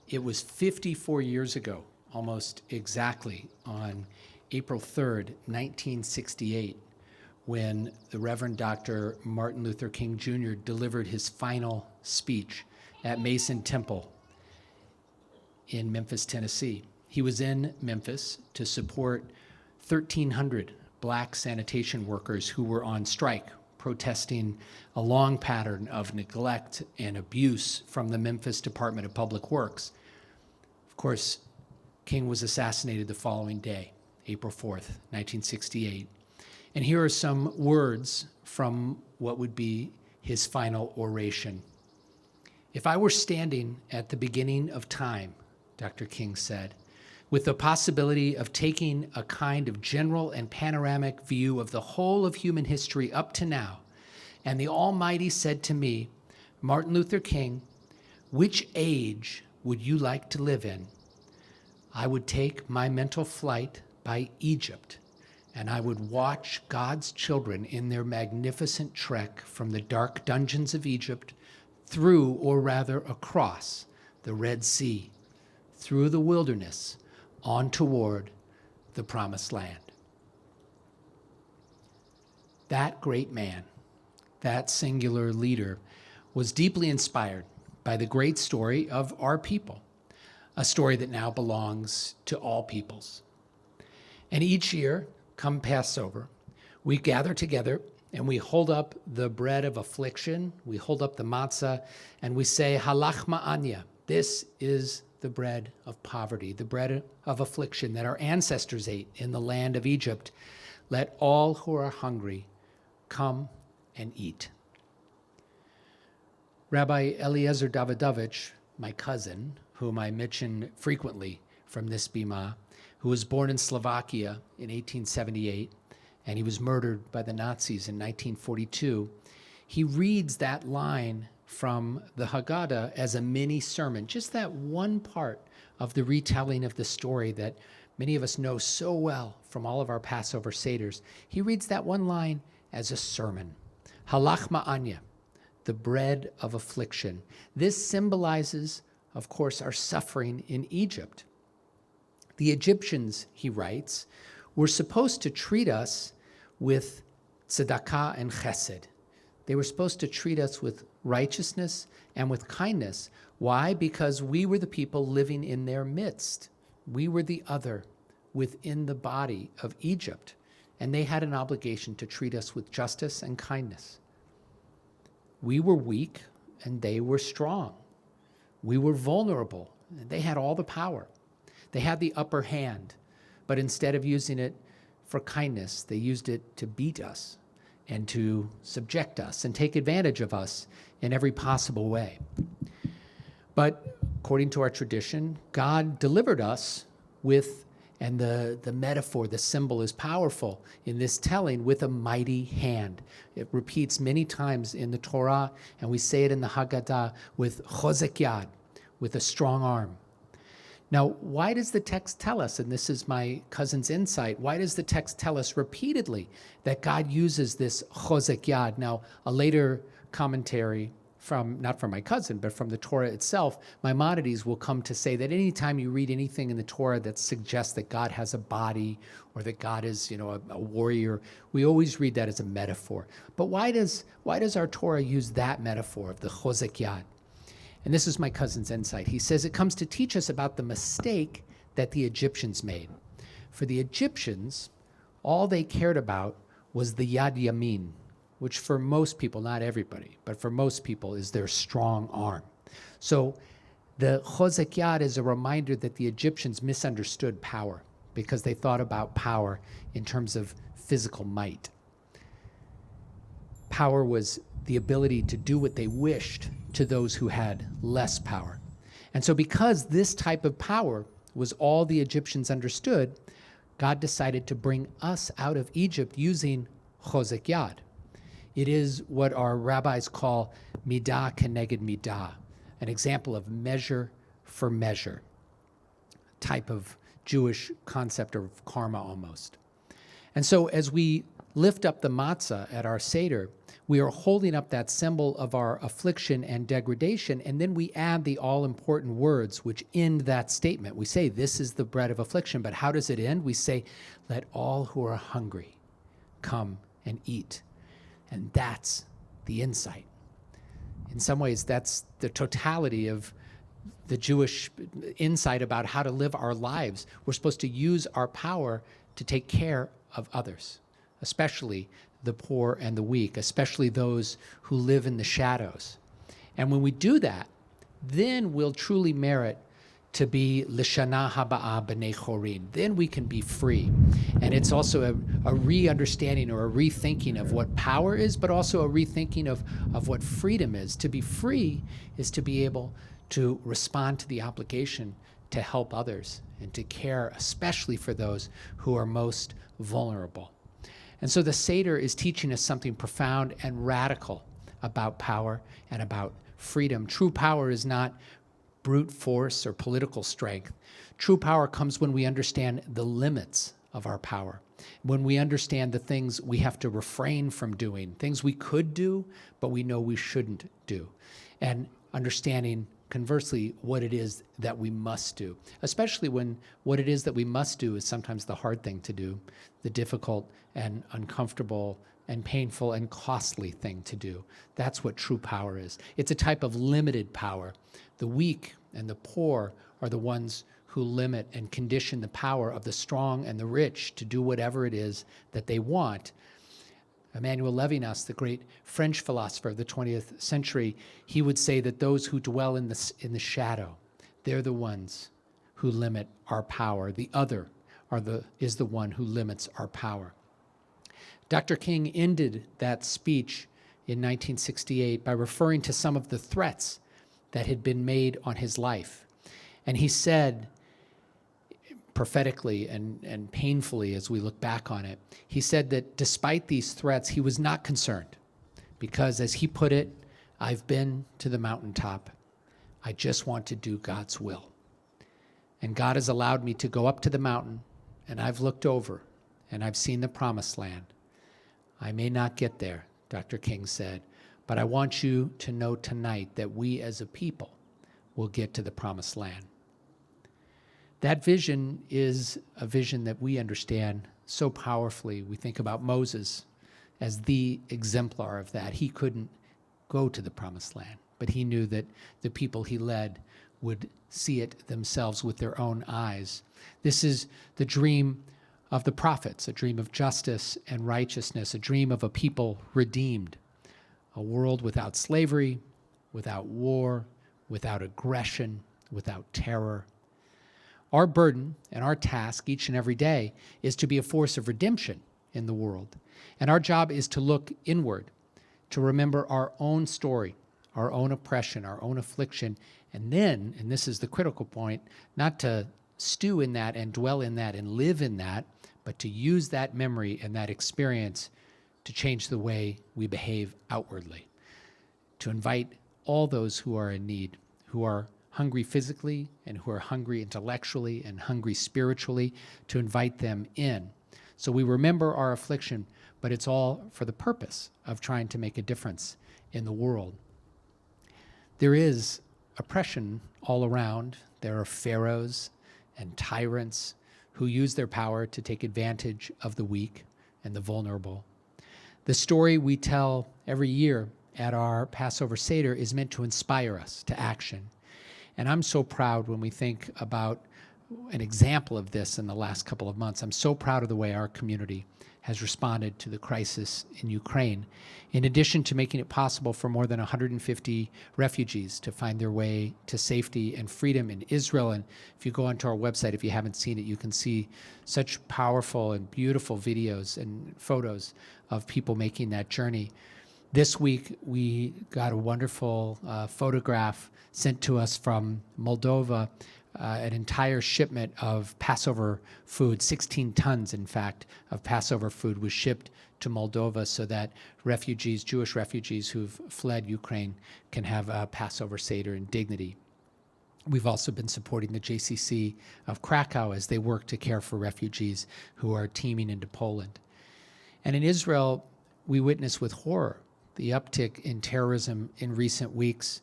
It was 54 years ago, almost exactly, on April 3rd, 1968, when the Reverend Dr. Martin Luther King Jr. delivered his final speech at Mason Temple in Memphis, Tennessee. He was in Memphis to support 1,300 black sanitation workers who were on strike, protesting a long pattern of neglect and abuse from the Memphis Department of Public Works. Of course, King was assassinated the following day, April 4th, 1968. And here are some words from what would be his final oration. "If I were standing at the beginning of time," Dr. King said, "with the possibility of taking a kind of general and panoramic view of the whole of human history up to now, and the Almighty said to me, 'Martin Luther King, which age would you like to live in?' I would take my mental flight by Egypt, and I would watch God's children in their magnificent trek from the dark dungeons of Egypt through, or rather across, the Red Sea, through the wilderness, on toward the Promised Land." That great man, that singular leader, was deeply inspired by the great story of our people, a story that now belongs to all peoples. And each year, come Passover, we gather together and we hold up the bread of affliction, we hold up the matzah, and we say, "Halach ma'anya," this is the bread of poverty, the bread of affliction that our ancestors ate in the land of Egypt. Let all who are hungry come and eat. Rabbi Eliezer Davidovich, my cousin, whom I mention frequently from this bima, who was born in Slovakia in 1878, and he was murdered by the Nazis in 1942, he reads that line from the Haggadah as a mini sermon, just that one part of the retelling of the story that many of us know so well from all of our Passover Seders. He reads that one line as a sermon. Halach ma'anya, the bread of affliction. This symbolizes, of course, our suffering in Egypt. The Egyptians, he writes, were supposed to treat us with tzedakah and chesed. They were supposed to treat us with righteousness and with kindness. Why? Because we were the people living in their midst. We were the other within the body of Egypt, and they had an obligation to treat us with justice and kindness. We were weak, and they were strong. We were vulnerable, and they had all the power. They had the upper hand, but instead of using it for kindness, they used it to beat us and to subject us and take advantage of us in every possible way. But according to our tradition, God delivered us with, and the metaphor, the symbol is powerful in this telling, with a mighty hand. It repeats many times in the Torah, and we say it in the Haggadah with chozek yad, with a strong arm. Now, why does the text tell us, and this is my cousin's insight, why does the text tell us repeatedly that God uses this chozek yad? Now, a later commentary from, not from my cousin, but from the Torah itself, Maimonides will come to say that anytime you read anything in the Torah that suggests that God has a body or that God is, a warrior, we always read that as a metaphor. But why does our Torah use that metaphor of the chozek yad? And this is my cousin's insight. He says it comes to teach us about the mistake that the Egyptians made. For the Egyptians, all they cared about was the yad yamin, which for most people, not everybody, but for most people is their strong arm. So the chozek yad is a reminder that the Egyptians misunderstood power because they thought about power in terms of physical might. Power was the ability to do what they wished to those who had less power. And so because this type of power was all the Egyptians understood, God decided to bring us out of Egypt using chozek yad. It is what our rabbis call midah keneged midah, an example of measure for measure, type of Jewish concept of karma almost. And so as we lift up the matzah at our Seder, we are holding up that symbol of our affliction and degradation, and then we add the all-important words which end that statement. We say, this is the bread of affliction, but how does it end? We say, let all who are hungry come and eat. And that's the insight. In some ways, that's the totality of the Jewish insight about how to live our lives. We're supposed to use our power to take care of others, especially the poor and the weak, especially those who live in the shadows. And when we do that, then we'll truly merit to be L'shana Haba'a B'nei Chorin. Then we can be free. And it's also a re-understanding or a rethinking of what power is, but also a rethinking of what freedom is. To be free is to be able to respond to the obligation to help others and to care, especially for those who are most vulnerable. And so the Seder is teaching us something profound and radical about power and about freedom. True power is not brute force or political strength. True power comes when we understand the limits of our power, when we understand the things we have to refrain from doing, things we could do, but we know we shouldn't do, and understanding, conversely, what it is that we must do, especially when what it is that we must do is sometimes the hard thing to do, the difficult and uncomfortable and painful and costly thing to do. That's what true power is. It's a type of limited power. The weak and the poor are the ones who limit and condition the power of the strong and the rich to do whatever it is that they want. Emmanuel Levinas, the great French philosopher of the 20th century, he would say that those who dwell in the shadow, they're the ones who limit our power. The other is the one who limits our power. Dr. King ended that speech in 1968 by referring to some of the threats that had been made on his life. And he said, prophetically and painfully as we look back on it, he said that despite these threats, he was not concerned because, as he put it, I've been to the mountaintop. I just want to do God's will. And God has allowed me to go up to the mountain, and I've looked over, and I've seen the promised land. I may not get there, Dr. King said, but I want you to know tonight that we as a people will get to the promised land. That vision is a vision that we understand so powerfully. We think about Moses as the exemplar of that. He couldn't go to the promised land, but he knew that the people he led would see it themselves with their own eyes. This is the dream of the prophets, a dream of justice and righteousness, a dream of a people redeemed, a world without slavery, without war, without aggression, without terror. Our burden and our task each and every day is to be a force of redemption in the world. And our job is to look inward, to remember our own story, our own oppression, our own affliction, and then, and this is the critical point, not to stew in that and dwell in that and live in that, but to use that memory and that experience to change the way we behave outwardly, to invite all those who are in need, who are hungry physically and who are hungry intellectually and hungry spiritually, to invite them in. So we remember our affliction, but it's all for the purpose of trying to make a difference in the world. There is oppression all around. There are pharaohs and tyrants who use their power to take advantage of the weak and the vulnerable. The story we tell every year at our Passover Seder is meant to inspire us to action. And I'm so proud when we think about an example of this in the last couple of months. I'm so proud of the way our community has responded to the crisis in Ukraine. In addition to making it possible for more than 150 refugees to find their way to safety and freedom in Israel. And if you go onto our website, if you haven't seen it, you can see such powerful and beautiful videos and photos of people making that journey. This week, we got a wonderful photograph sent to us from Moldova, an entire shipment of Passover food, 16 tons, in fact, of Passover food was shipped to Moldova so that refugees, Jewish refugees who've fled Ukraine, can have a Passover Seder in dignity. We've also been supporting the JCC of Krakow as they work to care for refugees who are teeming into Poland. And in Israel, we witness with horror the uptick in terrorism in recent weeks.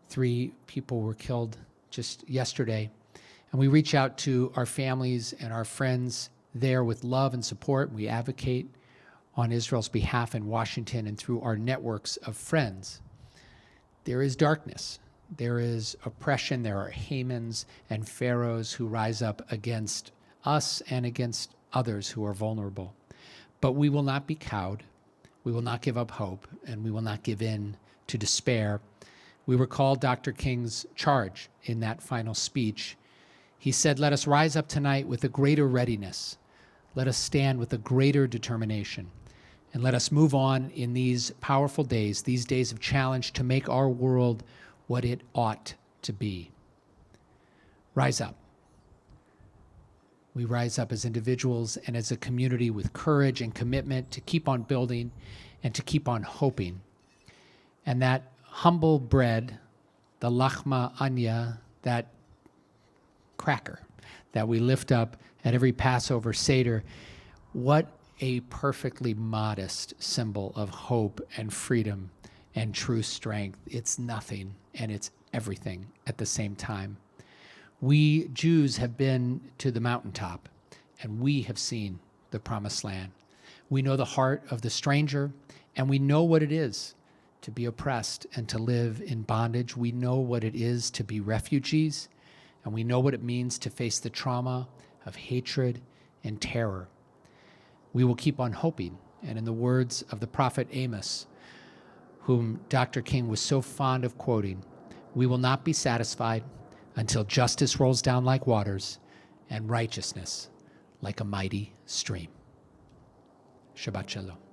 3 people were killed just yesterday. And we reach out to our families and our friends there with love and support. We advocate on Israel's behalf in Washington and through our networks of friends. There is darkness. There is oppression. There are Hamans and Pharaohs who rise up against us and against others who are vulnerable. But we will not be cowed. We will not give up hope, and we will not give in to despair. We recall Dr. King's charge in that final speech. He said, "Let us rise up tonight with a greater readiness. Let us stand with a greater determination. And let us move on in these powerful days, these days of challenge, to make our world what it ought to be." Rise up. We rise up as individuals and as a community with courage and commitment to keep on building and to keep on hoping. And that humble bread, the lachma anya, that cracker that we lift up at every Passover Seder, what a perfectly modest symbol of hope and freedom and true strength. It's nothing and it's everything at the same time. We Jews have been to the mountaintop, and we have seen the promised land. We know the heart of the stranger, and we know what it is to be oppressed and to live in bondage. We know what it is to be refugees, and we know what it means to face the trauma of hatred and terror. We will keep on hoping, and in the words of the prophet Amos, whom Dr. King was so fond of quoting, we will not be satisfied until justice rolls down like waters and righteousness like a mighty stream. Shabbat Shalom.